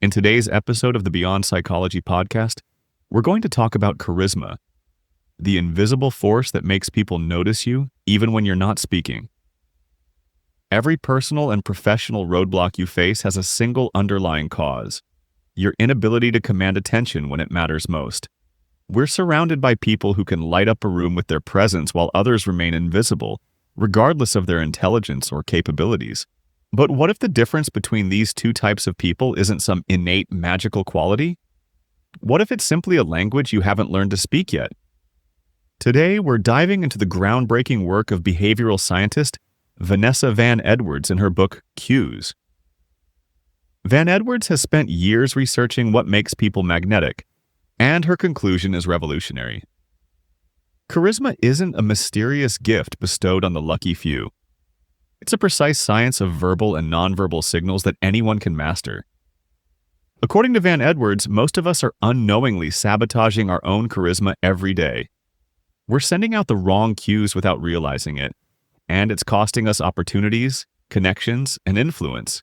In today's episode of the Beyond Psychology podcast, we're going to talk about charisma, the invisible force that makes people notice you even when you're not speaking. Every personal and professional roadblock you face has a single underlying cause: your inability to command attention when it matters most. We're surrounded by people who can light up a room with their presence while others remain invisible, regardless of their intelligence or capabilities. But what if the difference between these two types of people isn't some innate magical quality? What if it's simply a language you haven't learned to speak yet? Today, we're diving into the groundbreaking work of behavioral scientist Vanessa Van Edwards in her book, Cues. Van Edwards has spent years researching what makes people magnetic, and her conclusion is revolutionary. Charisma isn't a mysterious gift bestowed on the lucky few. It's a precise science of verbal and nonverbal signals that anyone can master. According to Van Edwards, most of us are unknowingly sabotaging our own charisma every day. We're sending out the wrong cues without realizing it, and it's costing us opportunities, connections, and influence.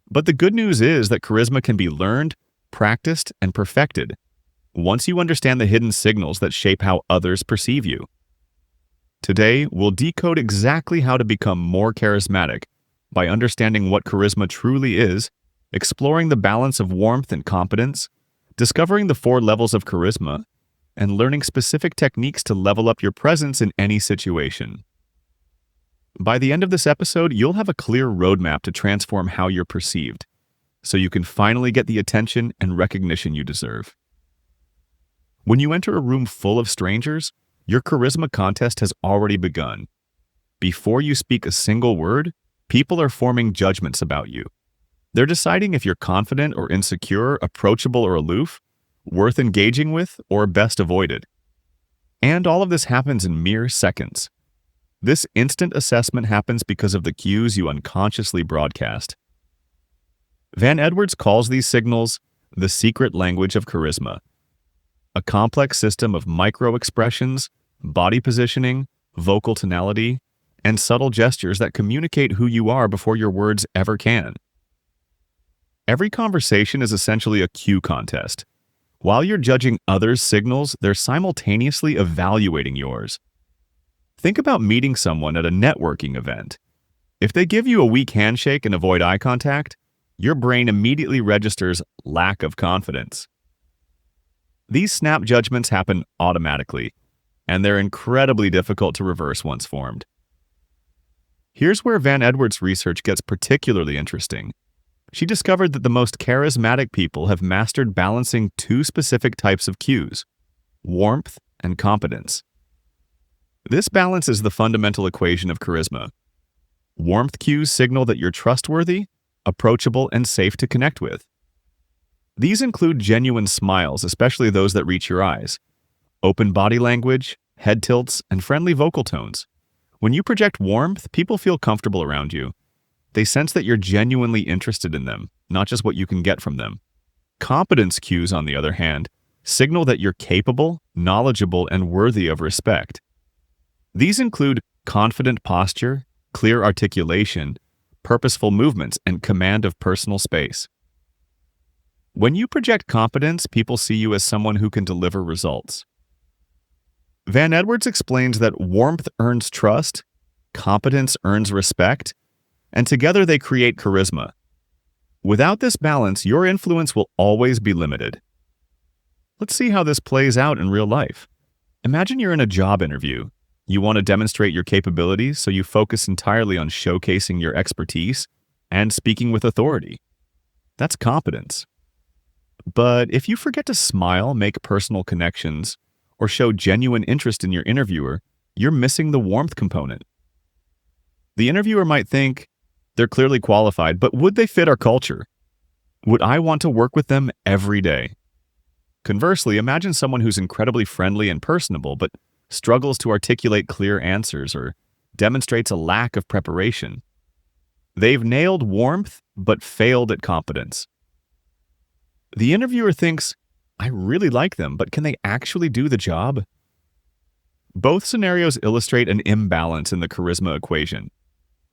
But the good news is that charisma can be learned, practiced, and perfected once you understand the hidden signals that shape how others perceive you. Today, we'll decode exactly how to become more charismatic by understanding what charisma truly is, exploring the balance of warmth and competence, discovering the 4 levels of charisma, and learning specific techniques to level up your presence in any situation. By the end of this episode, you'll have a clear roadmap to transform how you're perceived, so you can finally get the attention and recognition you deserve. When you enter a room full of strangers, your charisma contest has already begun. Before you speak a single word, people are forming judgments about you. They're deciding if you're confident or insecure, approachable or aloof, worth engaging with, or best avoided. And all of this happens in mere seconds. This instant assessment happens because of the cues you unconsciously broadcast. Van Edwards calls these signals the secret language of charisma, a complex system of microexpressions, body positioning, vocal tonality, and subtle gestures that communicate who you are before your words ever can. Every conversation is essentially a cue contest. While you're judging others' signals, they're simultaneously evaluating yours. Think about meeting someone at a networking event. If they give you a weak handshake and avoid eye contact, your brain immediately registers lack of confidence. These snap judgments happen automatically, and they're incredibly difficult to reverse once formed. Here's where Van Edwards' research gets particularly interesting. She discovered that the most charismatic people have mastered balancing 2 specific types of cues: warmth and competence. This balance is the fundamental equation of charisma. Warmth cues signal that you're trustworthy, approachable, and safe to connect with. These include genuine smiles, especially those that reach your eyes, open body language, head tilts, and friendly vocal tones. When you project warmth, people feel comfortable around you. They sense that you're genuinely interested in them, not just what you can get from them. Competence cues, on the other hand, signal that you're capable, knowledgeable, and worthy of respect. These include confident posture, clear articulation, purposeful movements, and command of personal space. When you project competence, people see you as someone who can deliver results. Van Edwards explains that warmth earns trust, competence earns respect, and together they create charisma. Without this balance, your influence will always be limited. Let's see how this plays out in real life. Imagine you're in a job interview. You want to demonstrate your capabilities, so you focus entirely on showcasing your expertise and speaking with authority. That's competence. But if you forget to smile, make personal connections, or show genuine interest in your interviewer, you're missing the warmth component. The interviewer might think, they're clearly qualified, but would they fit our culture? Would I want to work with them every day? Conversely, imagine someone who's incredibly friendly and personable, but struggles to articulate clear answers or demonstrates a lack of preparation. They've nailed warmth, but failed at competence. The interviewer thinks, I really like them, but can they actually do the job? Both scenarios illustrate an imbalance in the charisma equation.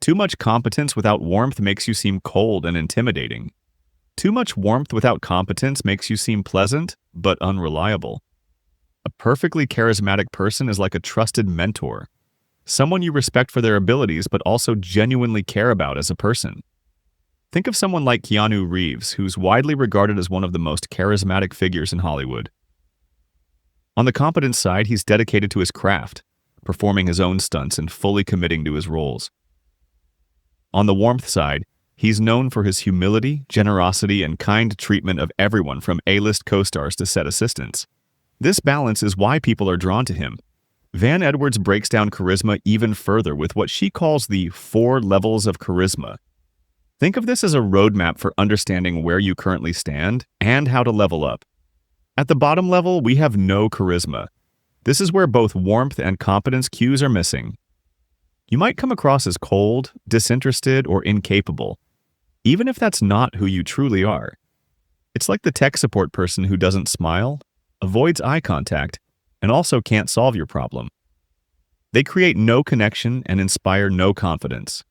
Too much competence without warmth makes you seem cold and intimidating. Too much warmth without competence makes you seem pleasant, but unreliable. A perfectly charismatic person is like a trusted mentor, someone you respect for their abilities but also genuinely care about as a person. Think of someone like Keanu Reeves, who's widely regarded as one of the most charismatic figures in Hollywood. On the competence side, he's dedicated to his craft, performing his own stunts and fully committing to his roles. On the warmth side, he's known for his humility, generosity, and kind treatment of everyone from A-list co-stars to set assistants. This balance is why people are drawn to him. Van Edwards breaks down charisma even further with what she calls the 4 levels of charisma. Think of this as a roadmap for understanding where you currently stand and how to level up. At the bottom level, we have no charisma. This is where both warmth and competence cues are missing. You might come across as cold, disinterested, or incapable, even if that's not who you truly are. It's like the tech support person who doesn't smile, avoids eye contact, and also can't solve your problem. They create no connection and inspire no confidence.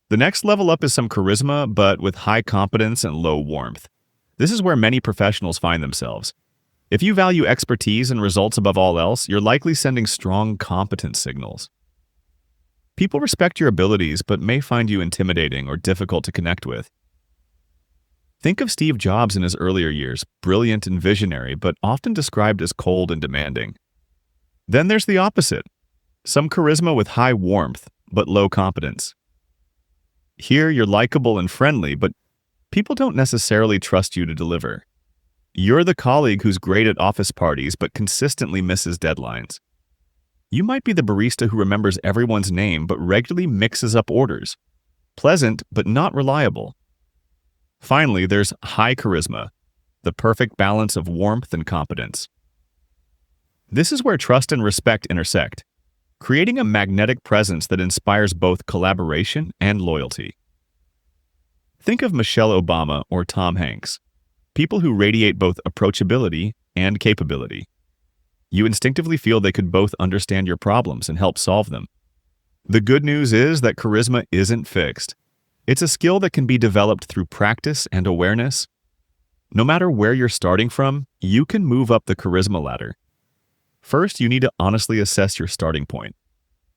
The next level up is some charisma, but with high competence and low warmth. This is where many professionals find themselves. If you value expertise and results above all else, you're likely sending strong competence signals. People respect your abilities, but may find you intimidating or difficult to connect with. Think of Steve Jobs in his earlier years, brilliant and visionary, but often described as cold and demanding. Then there's the opposite, some charisma with high warmth, but low competence. Here, you're likable and friendly, but people don't necessarily trust you to deliver. You're the colleague who's great at office parties, but consistently misses deadlines. You might be the barista who remembers everyone's name, but regularly mixes up orders. Pleasant, but not reliable. Finally, there's high charisma, the perfect balance of warmth and competence. This is where trust and respect intersect, creating a magnetic presence that inspires both collaboration and loyalty. Think of Michelle Obama or Tom Hanks, people who radiate both approachability and capability. You instinctively feel they could both understand your problems and help solve them. The good news is that charisma isn't fixed. It's a skill that can be developed through practice and awareness. No matter where you're starting from, you can move up the charisma ladder. First, you need to honestly assess your starting point.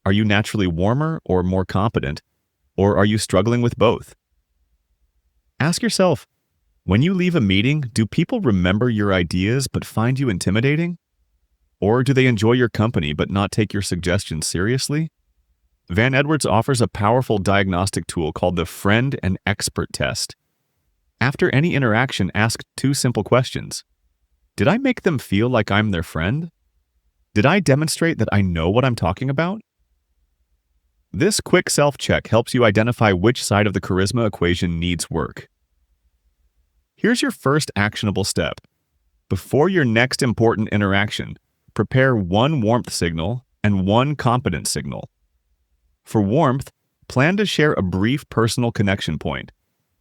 Are you naturally warmer or more competent, or are you struggling with both? Ask yourself, when you leave a meeting, do people remember your ideas but find you intimidating? Or do they enjoy your company but not take your suggestions seriously? Van Edwards offers a powerful diagnostic tool called the Friend and Expert Test. After any interaction, ask 2 simple questions. Did I make them feel like I'm their friend? Did I demonstrate that I know what I'm talking about? This quick self-check helps you identify which side of the charisma equation needs work. Here's your first actionable step. Before your next important interaction, prepare 1 warmth signal and 1 competence signal. For warmth, plan to share a brief personal connection point.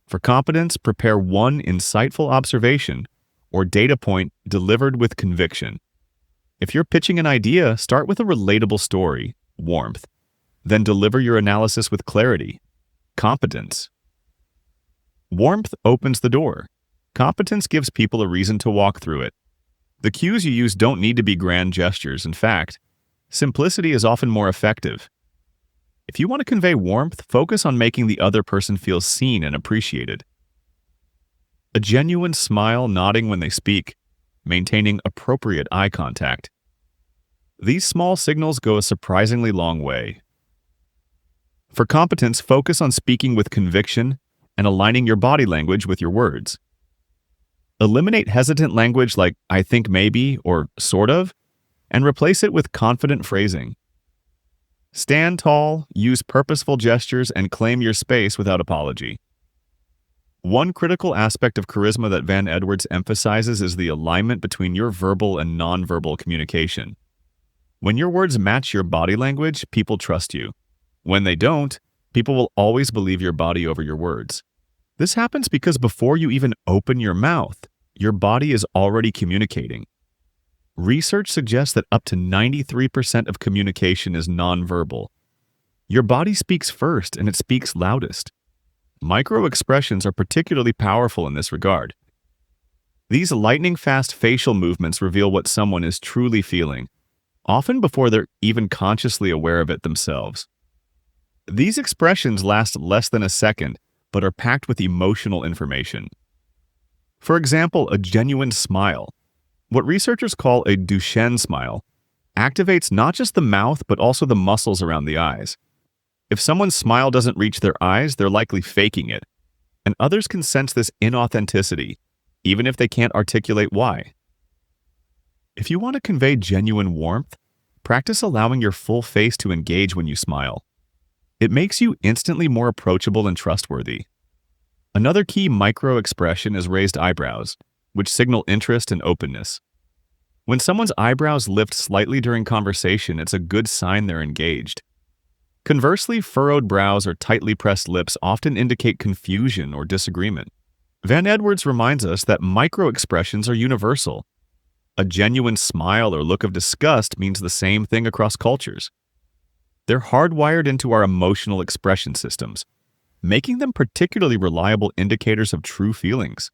For competence, prepare 1 insightful observation or data point delivered with conviction. If you're pitching an idea, start with a relatable story, warmth. Then deliver your analysis with clarity, competence. Warmth opens the door. Competence gives people a reason to walk through it. The cues you use don't need to be grand gestures. In fact, simplicity is often more effective. If you want to convey warmth, focus on making the other person feel seen and appreciated. A genuine smile nodding when they speak, maintaining appropriate eye contact. These small signals go a surprisingly long way. For competence, focus on speaking with conviction and aligning your body language with your words. Eliminate hesitant language like "I think maybe" or "sort of," and replace it with confident phrasing. Stand tall, use purposeful gestures, and claim your space without apology. One critical aspect of charisma that Van Edwards emphasizes is the alignment between your verbal and nonverbal communication. When your words match your body language, people trust you. When they don't, people will always believe your body over your words. This happens because before you even open your mouth, your body is already communicating. Research suggests that up to 93% of communication is nonverbal. Your body speaks first, and it speaks loudest. Microexpressions are particularly powerful in this regard. These lightning-fast facial movements reveal what someone is truly feeling, often before they're even consciously aware of it themselves. These expressions last less than a second, but are packed with emotional information. For example, a genuine smile, what researchers call a Duchenne smile, activates not just the mouth but also the muscles around the eyes. If someone's smile doesn't reach their eyes, they're likely faking it, and others can sense this inauthenticity, even if they can't articulate why. If you want to convey genuine warmth, practice allowing your full face to engage when you smile. It makes you instantly more approachable and trustworthy. Another key micro-expression is raised eyebrows, which signal interest and openness. When someone's eyebrows lift slightly during conversation, it's a good sign they're engaged. Conversely, furrowed brows or tightly pressed lips often indicate confusion or disagreement. Van Edwards reminds us that micro-expressions are universal. A genuine smile or look of disgust means the same thing across cultures. They're hardwired into our emotional expression systems, making them particularly reliable indicators of true feelings.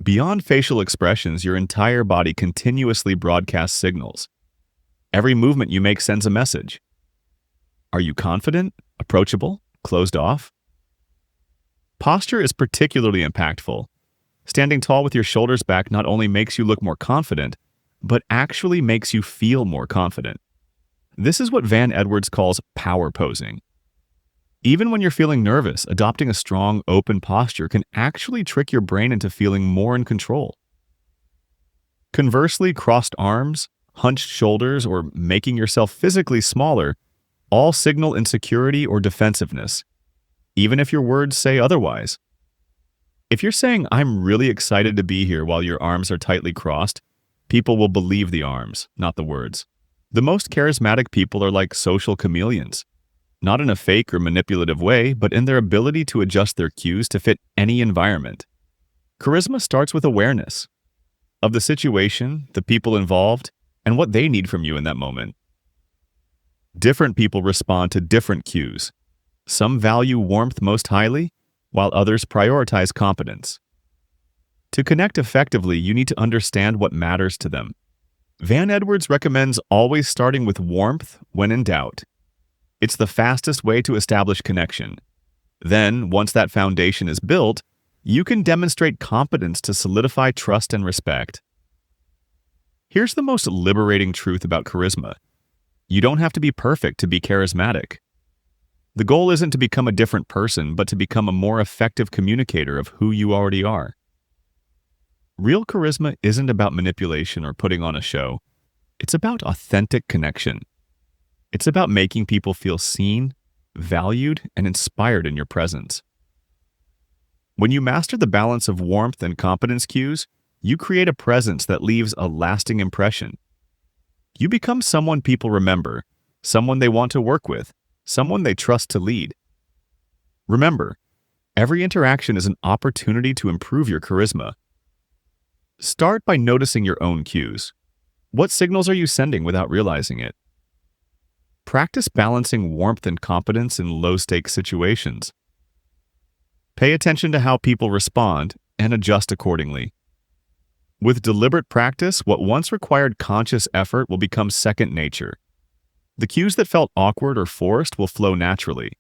Beyond facial expressions, your entire body continuously broadcasts signals. Every movement you make sends a message. Are you confident, approachable, closed off? Posture is particularly impactful. Standing tall with your shoulders back not only makes you look more confident, but actually makes you feel more confident. This is what Van Edwards calls power posing. Even when you're feeling nervous, adopting a strong, open posture can actually trick your brain into feeling more in control. Conversely, crossed arms, hunched shoulders, or making yourself physically smaller all signal insecurity or defensiveness, even if your words say otherwise. If you're saying, "I'm really excited to be here," while your arms are tightly crossed, people will believe the arms, not the words. The most charismatic people are like social chameleons, not in a fake or manipulative way, but in their ability to adjust their cues to fit any environment. Charisma starts with awareness of the situation, the people involved, and what they need from you in that moment. Different people respond to different cues. Some value warmth most highly, while others prioritize competence. To connect effectively, you need to understand what matters to them. Van Edwards recommends always starting with warmth when in doubt. It's the fastest way to establish connection. Then, once that foundation is built, you can demonstrate competence to solidify trust and respect. Here's the most liberating truth about charisma. You don't have to be perfect to be charismatic. The goal isn't to become a different person, but to become a more effective communicator of who you already are. Real charisma isn't about manipulation or putting on a show. It's about authentic connection. It's about making people feel seen, valued, and inspired in your presence. When you master the balance of warmth and competence cues, you create a presence that leaves a lasting impression. You become someone people remember, someone they want to work with, someone they trust to lead. Remember, every interaction is an opportunity to improve your charisma. Start by noticing your own cues. What signals are you sending without realizing it? Practice balancing warmth and competence in low-stakes situations. Pay attention to how people respond and adjust accordingly. With deliberate practice, what once required conscious effort will become second nature. The cues that felt awkward or forced will flow naturally,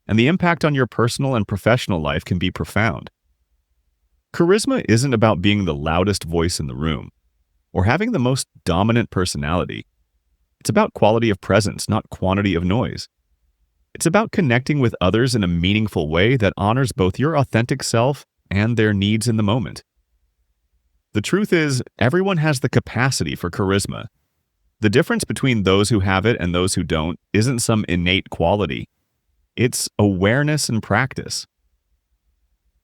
and the impact on your personal and professional life can be profound. Charisma isn't about being the loudest voice in the room or having the most dominant personality. It's about quality of presence, not quantity of noise. It's about connecting with others in a meaningful way that honors both your authentic self and their needs in the moment. The truth is, everyone has the capacity for charisma. The difference between those who have it and those who don't isn't some innate quality. It's awareness and practice.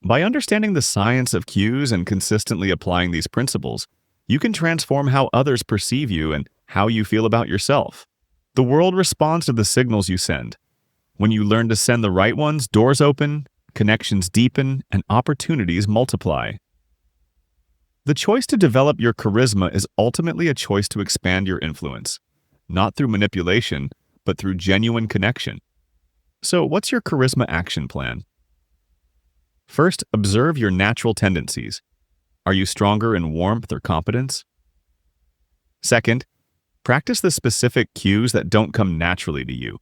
By understanding the science of cues and consistently applying these principles, you can transform how others perceive you and how you feel about yourself. The world responds to the signals you send. When you learn to send the right ones, doors open, connections deepen, and opportunities multiply. The choice to develop your charisma is ultimately a choice to expand your influence, not through manipulation, but through genuine connection. So, what's your charisma action plan? First, observe your natural tendencies. Are you stronger in warmth or competence? Second, practice the specific cues that don't come naturally to you.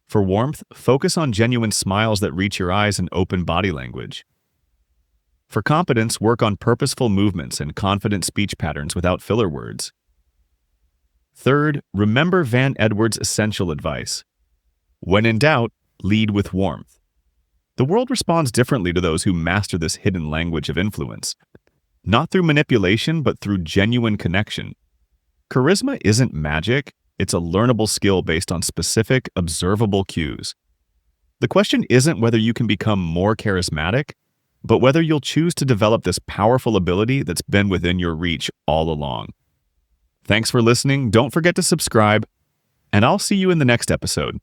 For warmth, focus on genuine smiles that reach your eyes and open body language. For competence, work on purposeful movements and confident speech patterns without filler words. Third, remember Van Edwards' essential advice. When in doubt, lead with warmth. The world responds differently to those who master this hidden language of influence, not through manipulation, but through genuine connection. Charisma isn't magic, it's a learnable skill based on specific, observable cues. The question isn't whether you can become more charismatic, but whether you'll choose to develop this powerful ability that's been within your reach all along. Thanks for listening, don't forget to subscribe, and I'll see you in the next episode.